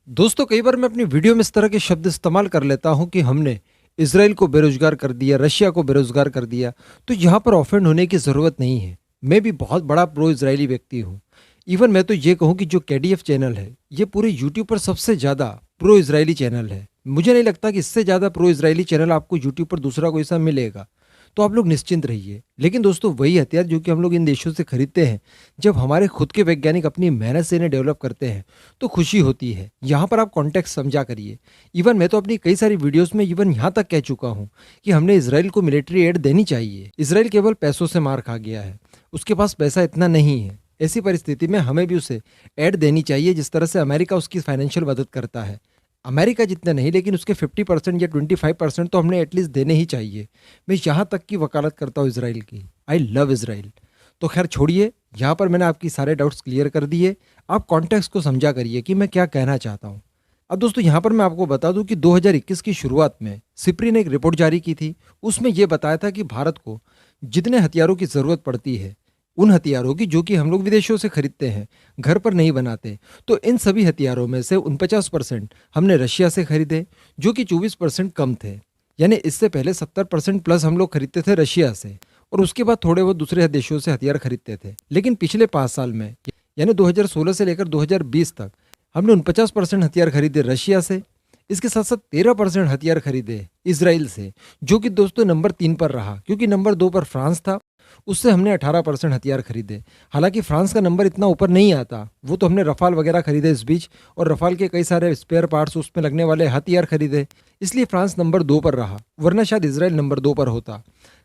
दोस्तों, कई बार मैं अपनी वीडियो में इस तरह के शब्द इस्तेमाल कर लेता हूं कि हमने इसराइल को बेरोजगार कर दिया, रशिया को बेरोजगार कर दिया। तो यहाँ पर ऑफेंड होने की ज़रूरत नहीं है। मैं भी बहुत बड़ा प्रो इजरायली व्यक्ति हूँ। इवन मैं तो ये कहूँ कि जो केडीएफ चैनल है, ये पूरे यूट्यूब पर सबसे ज़्यादा प्रो इजरायली चैनल है। मुझे नहीं लगता कि इससे ज़्यादा प्रो इजरायली चैनल आपको यूट्यूब पर दूसरा कोई सा मिलेगा। तो आप लोग निश्चिंत रहिए। लेकिन दोस्तों, वही हथियार जो कि हम लोग इन देशों से खरीदते हैं, जब हमारे खुद के वैज्ञानिक अपनी मेहनत से इन्हें डेवलप करते हैं, तो खुशी होती है। यहाँ पर आप कॉन्टेक्स्ट समझा करिए। इवन मैं तो अपनी कई सारी वीडियोस में इवन यहाँ तक कह चुका हूँ कि हमने इसराइल को मिलिट्री एड देनी चाहिए। इसराइल केवल पैसों से मार खा गया है, उसके पास पैसा इतना नहीं है। ऐसी परिस्थिति में हमें भी उसे एड देनी चाहिए, जिस तरह से अमेरिका उसकी फाइनेंशियल मदद करता है। अमेरिका जितना नहीं, लेकिन उसके 50% या 25% तो हमने एटलीस्ट देने ही चाहिए। मैं यहाँ तक की वकालत करता हूँ इसराइल की। I love Israel. तो खैर छोड़िए, यहाँ पर मैंने आपकी सारे डाउट्स क्लियर कर दिए। आप कॉन्टेक्स्ट को समझा करिए कि मैं क्या कहना चाहता हूँ। अब दोस्तों, यहाँ पर मैं आपको बता दूं कि 2021 की शुरुआत में सिप्री ने एक रिपोर्ट जारी की थी। उसमें यह बताया था कि भारत को जितने हथियारों की ज़रूरत पड़ती है, उन हथियारों की जो कि हम लोग विदेशों से खरीदते हैं, घर पर नहीं बनाते, तो इन सभी हथियारों में से 49% हमने रशिया से खरीदे, जो कि 24% कम थे। यानी इससे पहले 70% प्लस हम लोग खरीदते थे रशिया से, और उसके बाद थोड़े बहुत दूसरे देशों से हथियार खरीदते थे। लेकिन पिछले 5 साल में, यानी 2016 से लेकर 2020 तक, हमने 49% हथियार खरीदे रशिया से। इसके साथ साथ 13% हथियार खरीदे इसराइल से, जो कि दोस्तों नंबर 3 पर रहा, क्योंकि नंबर 2 पर फ्रांस था। उससे हमने 18% हथियार खरीदे। हालांकि फ्रांस का नंबर इतना ऊपर नहीं आता, वो तो हमने रफाल वगैरह खरीदे इस बीच, और रफाल के कई सारे स्पेयर पार्ट्स, उसमें लगने वाले हथियार खरीदे, इसलिए फ्रांस नंबर 2 पर रहा, वरना शायद इसराइल नंबर 2 पर होता।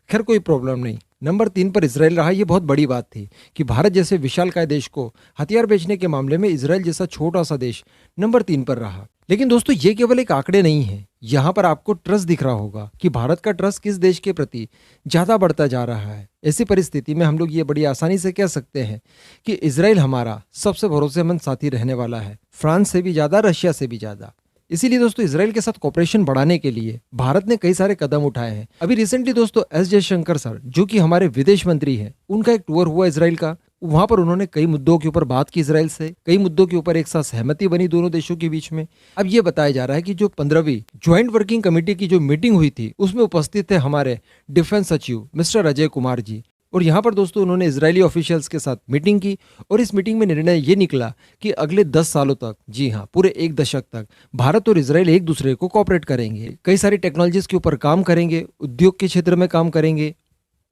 खैर कोई प्रॉब्लम नहीं, नंबर 3 पर इसराइल रहा। ये बहुत बड़ी बात थी कि भारत जैसे विशालकाय देश को हथियार बेचने के मामले में इसराइल जैसा छोटा सा देश नंबर 3 पर रहा। लेकिन दोस्तों, ये केवल एक आंकड़े नहीं है। यहाँ पर आपको ट्रस्ट दिख रहा होगा कि भारत का ट्रस्ट किस देश के प्रति ज़्यादा बढ़ता जा रहा है। ऐसी परिस्थिति में हम लोग ये बड़ी आसानी से कह सकते हैं कि इसराइल हमारा सबसे भरोसेमंद साथी रहने वाला है, फ्रांस से भी ज़्यादा, रशिया से भी ज़्यादा। इसीलिए दोस्तों, इसराइल के साथ कॉपरेशन बढ़ाने के लिए भारत ने कई सारे कदम उठाए हैं। अभी रिसेंटली दोस्तों, एस जयशंकर सर, जो कि हमारे विदेश मंत्री हैं, उनका एक टूर हुआ इसराइल का। वहां पर उन्होंने कई मुद्दों के ऊपर बात की इसराइल से, कई मुद्दों के ऊपर एक साथ सहमति बनी दोनों देशों के बीच में। अब ये बताया जा रहा है कि जो 15वीं ज्वाइंट वर्किंग कमेटी की जो मीटिंग हुई थी, उसमें उपस्थित थे हमारे डिफेंस सचिव मिस्टर अजय कुमार जी। और यहाँ पर दोस्तों, उन्होंने इजरायली ऑफिशियल्स के साथ मीटिंग की, और इस मीटिंग में निर्णय ये निकला कि अगले 10 सालों तक, जी हाँ, पूरे 1 दशक तक भारत और इसराइल एक दूसरे को कोऑपरेट करेंगे, कई सारी टेक्नोलॉजीज के ऊपर काम करेंगे, उद्योग के क्षेत्र में काम करेंगे।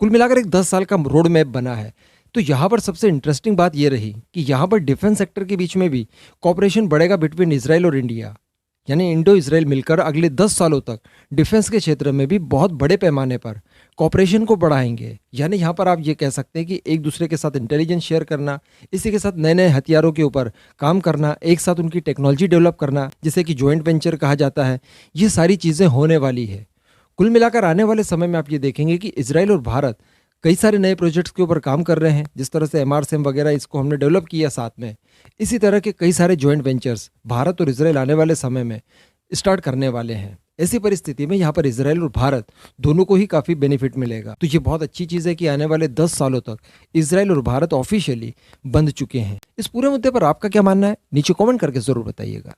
कुल मिलाकर एक 10 साल का रोड मैप बना है। तो यहाँ पर सबसे इंटरेस्टिंग बात यह रही कि यहाँ पर डिफेंस सेक्टर के बीच में भी कॉपरेशन बढ़ेगा बिटवीन इसराइल और इंडिया। यानी इंडो इसराइल मिलकर अगले 10 सालों तक डिफेंस के क्षेत्र में भी बहुत बड़े पैमाने पर कॉपरेशन को बढ़ाएंगे। यानी यहाँ पर आप ये कह सकते हैं कि एक दूसरे के साथ इंटेलिजेंस शेयर करना, इसी के साथ नए नए हथियारों के ऊपर काम करना, एक साथ उनकी टेक्नोलॉजी डेवलप करना, जिसे कि जॉइंट वेंचर कहा जाता है, ये सारी चीज़ें होने वाली है। कुल मिलाकर आने वाले समय में आप ये देखेंगे कि इसराइल और भारत कई सारे नए प्रोजेक्ट्स के ऊपर काम कर रहे हैं। जिस तरह से एमआरसीएम वगैरह, इसको हमने डेवलप किया साथ में, इसी तरह के कई सारे जॉइंट वेंचर्स भारत और इसराइल आने वाले समय में स्टार्ट करने वाले हैं। ऐसी परिस्थिति में यहाँ पर इसराइल और भारत दोनों को ही काफ़ी बेनिफिट मिलेगा। तो ये बहुत अच्छी चीज़ है कि आने वाले 10 सालों तक इसराइल और भारत ऑफिशियली बंध चुके हैं। इस पूरे मुद्दे पर आपका क्या मानना है, नीचे कमेंट करके ज़रूर बताइएगा।